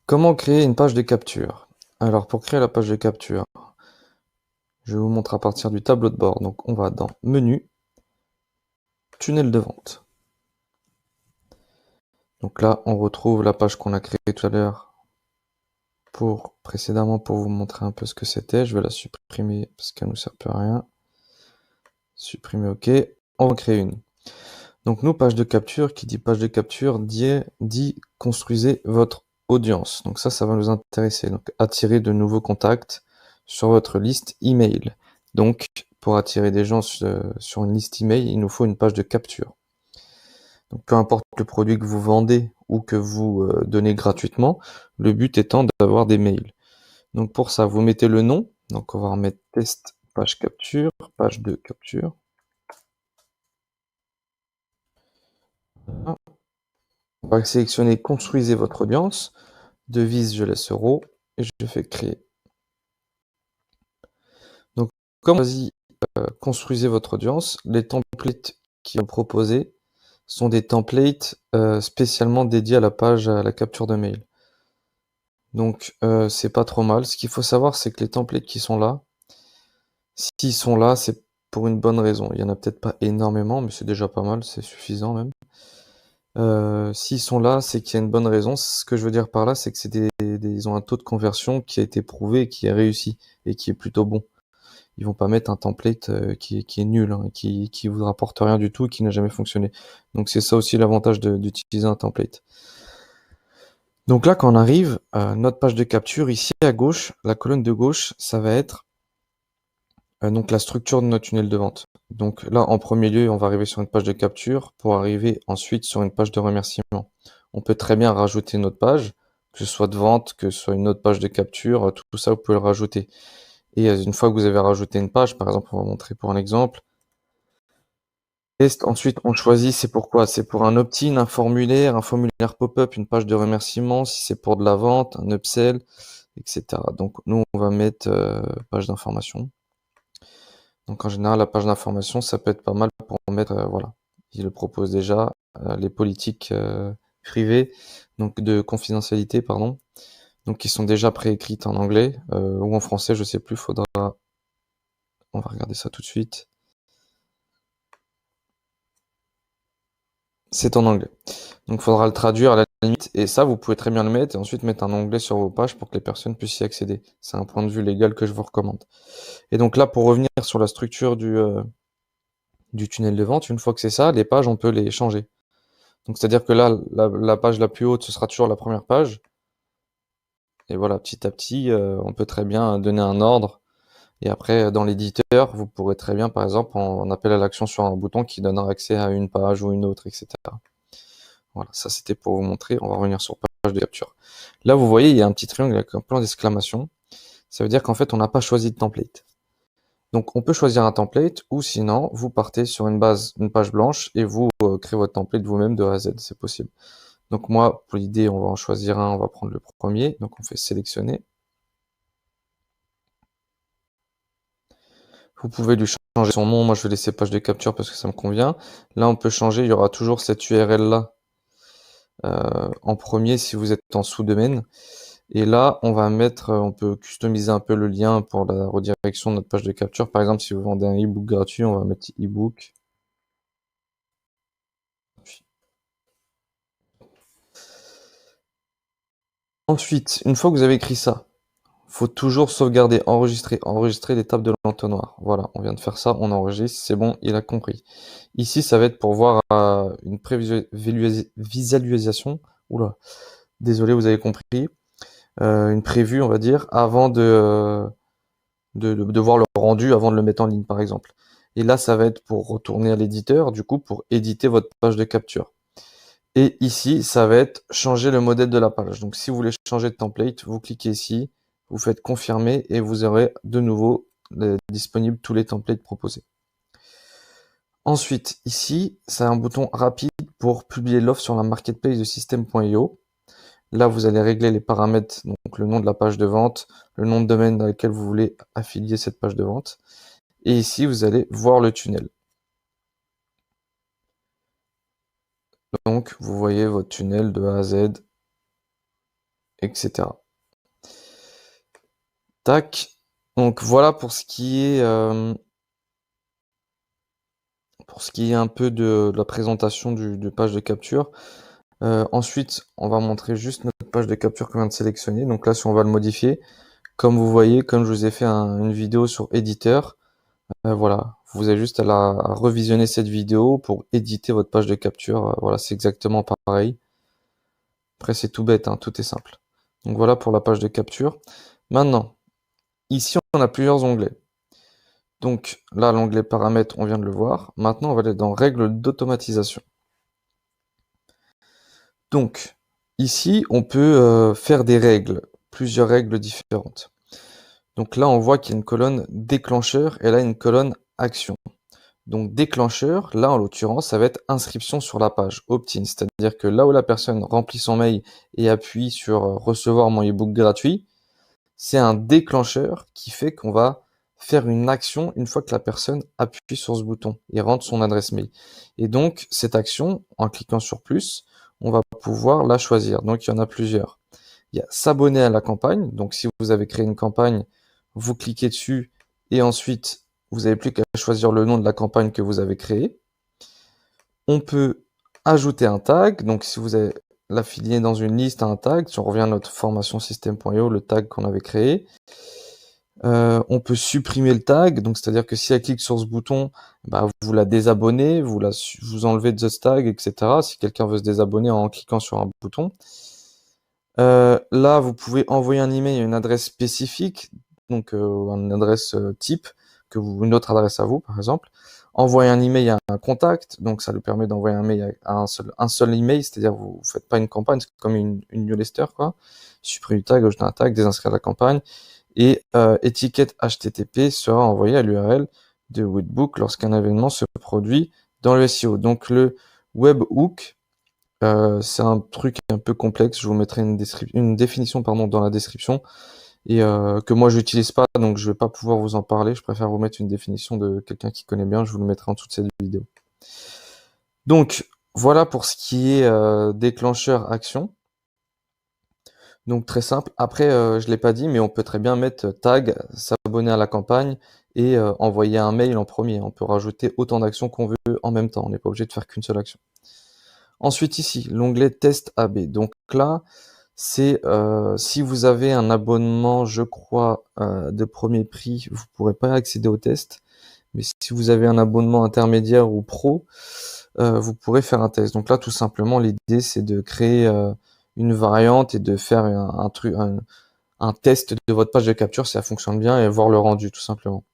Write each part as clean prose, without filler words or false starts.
Comment créer une page de capture? Alors pour créer la page de capture, je vous montre à partir du tableau de bord. Donc on va dans Menu, Tunnel de vente. Donc là, on retrouve la page qu'on a créée tout à l'heure précédemment pour vous montrer un peu ce que c'était. Je vais la supprimer parce qu'elle ne nous sert plus à rien. Supprimer, OK. On va créer une. Donc nous, page de capture, qui dit page de capture, dit construisez votre audience. Donc ça va nous intéresser. Donc attirer de nouveaux contacts sur votre liste email. Donc pour attirer des gens sur une liste email, il nous faut une page de capture. Donc peu importe le produit que vous vendez ou que vous donnez gratuitement, le but étant d'avoir des mails. Donc pour ça, vous mettez le nom. Donc on va remettre test page capture, page de capture. On va sélectionner construisez votre audience. Devise, je laisse euro et je fais créer. Donc, comme on dit, construisez votre audience, les templates qui sont proposés sont des templates spécialement dédiés à la page, à la capture de mail. Donc, c'est pas trop mal. Ce qu'il faut savoir, c'est que les templates qui sont là, s'ils sont là, c'est pour une bonne raison. Il y en a peut-être pas énormément, mais c'est déjà pas mal, c'est suffisant même. S'ils sont là, c'est qu'il y a une bonne raison. Ce que je veux dire par là, c'est que ils ont un taux de conversion qui a été prouvé et qui est réussi et qui est plutôt bon. Ils vont pas mettre un template qui est nul, hein, qui vous rapporte rien du tout, qui n'a jamais fonctionné. Donc c'est ça aussi l'avantage d'utiliser un template. Donc là, quand on arrive à notre page de capture, ici à gauche, la colonne de gauche, ça va être donc la structure de notre tunnel de vente. Donc là, en premier lieu, on va arriver sur une page de capture pour arriver ensuite sur une page de remerciement. On peut très bien rajouter une autre page, que ce soit de vente, que ce soit une autre page de capture, tout ça, vous pouvez le rajouter. Et une fois que vous avez rajouté une page, par exemple, on va montrer pour un exemple. Ensuite, on choisit, c'est pourquoi? C'est pour un opt-in, un formulaire pop-up, une page de remerciement, si c'est pour de la vente, un upsell, etc. Donc nous, on va mettre page d'information. Donc en général, la page d'information, ça peut être pas mal pour mettre, voilà, il le propose déjà, les politiques privées, donc de confidentialité, pardon, donc qui sont déjà préécrites en anglais ou en français, je sais plus, on va regarder ça tout de suite. C'est en anglais. Donc il faudra le traduire à la limite, et ça, vous pouvez très bien le mettre et ensuite mettre un onglet sur vos pages pour que les personnes puissent y accéder. C'est un point de vue légal que je vous recommande. Et donc là, pour revenir sur la structure du tunnel de vente, une fois que c'est ça, les pages, on peut les changer. Donc c'est-à-dire que là, la page la plus haute, ce sera toujours la première page. Et voilà, petit à petit, on peut très bien donner un ordre. Et après, dans l'éditeur, vous pourrez très bien, par exemple, en appel à l'action sur un bouton qui donnera accès à une page ou une autre, etc. Voilà, ça c'était pour vous montrer. On va revenir sur page de capture. Là, vous voyez, il y a un petit triangle avec un point d'exclamation. Ça veut dire qu'en fait, on n'a pas choisi de template. Donc, on peut choisir un template ou sinon, vous partez sur une page blanche et vous créez votre template vous-même de A à Z. C'est possible. Donc, moi, pour l'idée, on va en choisir un. On va prendre le premier. Donc, on fait sélectionner. Vous pouvez lui changer son nom. Moi, je vais laisser page de capture parce que ça me convient. Là, on peut changer. Il y aura toujours cette URL-là en premier si vous êtes en sous-domaine. Et là, on peut customiser un peu le lien pour la redirection de notre page de capture. Par exemple, si vous vendez un e-book gratuit, on va mettre e-book. Ensuite, une fois que vous avez écrit ça, faut toujours sauvegarder, enregistrer l'étape de l'entonnoir. Voilà, on vient de faire ça, on enregistre, c'est bon, il a compris. Ici, ça va être pour voir une visualisation. Oula, désolé, vous avez compris. Une prévue, on va dire, avant de voir le rendu, avant de le mettre en ligne, par exemple. Et là, ça va être pour retourner à l'éditeur, du coup, pour éditer votre page de capture. Et ici, ça va être changer le modèle de la page. Donc, si vous voulez changer de template, vous cliquez ici, vous faites confirmer et vous aurez de nouveau disponible tous les templates proposés. Ensuite, ici, c'est un bouton rapide pour publier l'offre sur la marketplace de système.io. Là, vous allez régler les paramètres, donc le nom de la page de vente, le nom de domaine dans lequel vous voulez affilier cette page de vente. Et ici, vous allez voir le tunnel. Donc, vous voyez votre tunnel de A à Z, etc. Tac. Donc voilà pour ce qui est un peu de la présentation de page de capture. Ensuite, on va montrer juste notre page de capture qu'on vient de sélectionner. Donc là, si on va le modifier, comme vous voyez, comme je vous ai fait une vidéo sur éditeur, voilà, vous avez juste à revisionner cette vidéo pour éditer votre page de capture. Voilà, c'est exactement pareil. Après, c'est tout bête, hein, tout est simple. Donc voilà pour la page de capture. Maintenant, ici, on a plusieurs onglets. Donc là, l'onglet paramètres, on vient de le voir. Maintenant, on va aller dans règles d'automatisation. Donc, ici, on peut faire des règles, plusieurs règles différentes. Donc là, on voit qu'il y a une colonne déclencheur et là, une colonne action. Donc déclencheur, là en l'occurrence, ça va être inscription sur la page, opt-in. C'est-à-dire que là où la personne remplit son mail et appuie sur recevoir mon ebook gratuit, c'est un déclencheur qui fait qu'on va faire une action une fois que la personne appuie sur ce bouton et rentre son adresse mail. Et donc, cette action, en cliquant sur plus, on va pouvoir la choisir. Donc, il y en a plusieurs. Il y a s'abonner à la campagne. Donc, si vous avez créé une campagne, vous cliquez dessus et ensuite, vous n'avez plus qu'à choisir le nom de la campagne que vous avez créée. On peut ajouter un tag. Donc, si vous avez l'affilié dans une liste à un tag, si on revient à notre formation système.io, le tag qu'on avait créé, on peut supprimer le tag. Donc, c'est-à-dire que si elle clique sur ce bouton, bah, vous la désabonnez, vous enlevez de ce tag, etc. Si quelqu'un veut se désabonner en cliquant sur un bouton. Là, vous pouvez envoyer un email à une adresse spécifique, donc une adresse type, une autre adresse à vous, par exemple. Envoyer un email à un contact, donc ça lui permet d'envoyer un mail à un seul email, c'est-à-dire vous faites pas une campagne, c'est comme une newsletter, quoi. Supprimer le tag, ajouter un tag, désinscrire la campagne. Et étiquette HTTP sera envoyée à l'URL de Webhook lorsqu'un événement se produit dans le SEO. Donc le webhook, c'est un truc un peu complexe. Je vous mettrai une définition dans la description et que moi je n'utilise pas, donc je vais pas pouvoir vous en parler. Je préfère vous mettre une définition de quelqu'un qui connaît bien. Je vous le mettrai en dessous de cette vidéo. Donc voilà pour ce qui est déclencheur action. Donc très simple. Après, je l'ai pas dit, mais on peut très bien mettre tag, s'abonner à la campagne et envoyer un mail en premier. On peut rajouter autant d'actions qu'on veut en même temps. On n'est pas obligé de faire qu'une seule action. Ensuite ici, l'onglet test AB. Donc là, c'est si vous avez un abonnement, je crois, de premier prix, vous pourrez pas accéder au test. Mais si vous avez un abonnement intermédiaire ou pro, vous pourrez faire un test. Donc là, tout simplement, l'idée, c'est de créer une variante et de faire un test de votre page de capture si ça fonctionne bien et voir le rendu, tout simplement.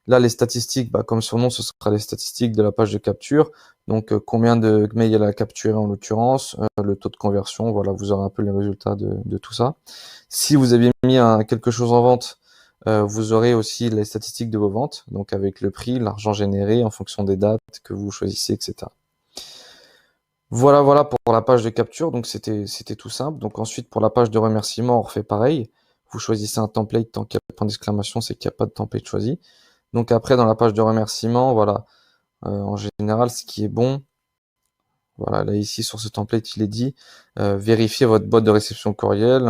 Là, les statistiques, bah, comme son nom, ce sera les statistiques de la page de capture. Donc, combien de mails elle a capturé en l'occurrence, le taux de conversion, voilà, vous aurez un peu les résultats de tout ça. Si vous aviez mis quelque chose en vente, vous aurez aussi les statistiques de vos ventes, donc avec le prix, l'argent généré en fonction des dates que vous choisissez, etc. Voilà pour la page de capture, donc c'était tout simple. Donc ensuite, pour la page de remerciement, on refait pareil. Vous choisissez un template, tant qu'il y a point d'exclamation, c'est qu'il n'y a pas de template choisi. Donc après, dans la page de remerciement, voilà, en général, ce qui est bon, voilà, là ici sur ce template, il est dit, vérifiez votre boîte de réception courriel,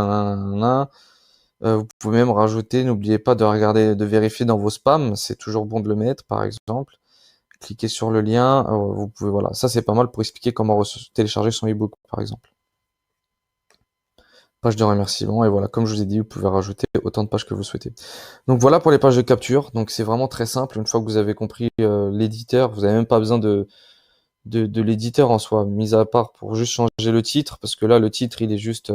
vous pouvez même rajouter, n'oubliez pas de regarder, de vérifier dans vos spams, c'est toujours bon de le mettre, par exemple. Cliquez sur le lien, vous pouvez, voilà, ça c'est pas mal pour expliquer comment télécharger son ebook, par exemple. Page de remerciement, et voilà, comme je vous ai dit, vous pouvez rajouter autant de pages que vous souhaitez. Donc voilà pour les pages de capture, donc c'est vraiment très simple, une fois que vous avez compris l'éditeur, vous n'avez même pas besoin de l'éditeur en soi, mis à part pour juste changer le titre, parce que là, le titre, il est juste,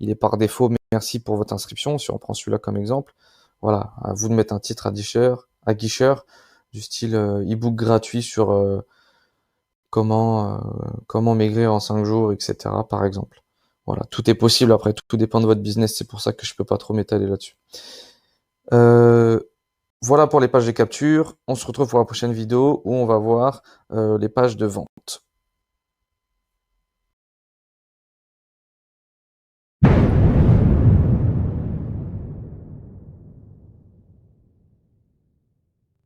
il est par défaut, mais merci pour votre inscription, si on prend celui-là comme exemple. Voilà, à vous de mettre un titre à guicheur, du style ebook gratuit sur comment maigrir en 5 jours, etc., par exemple. Voilà, tout est possible, après, tout dépend de votre business, c'est pour ça que je peux pas trop m'étaler là-dessus. Voilà pour les pages de capture, on se retrouve pour la prochaine vidéo où on va voir les pages de vente.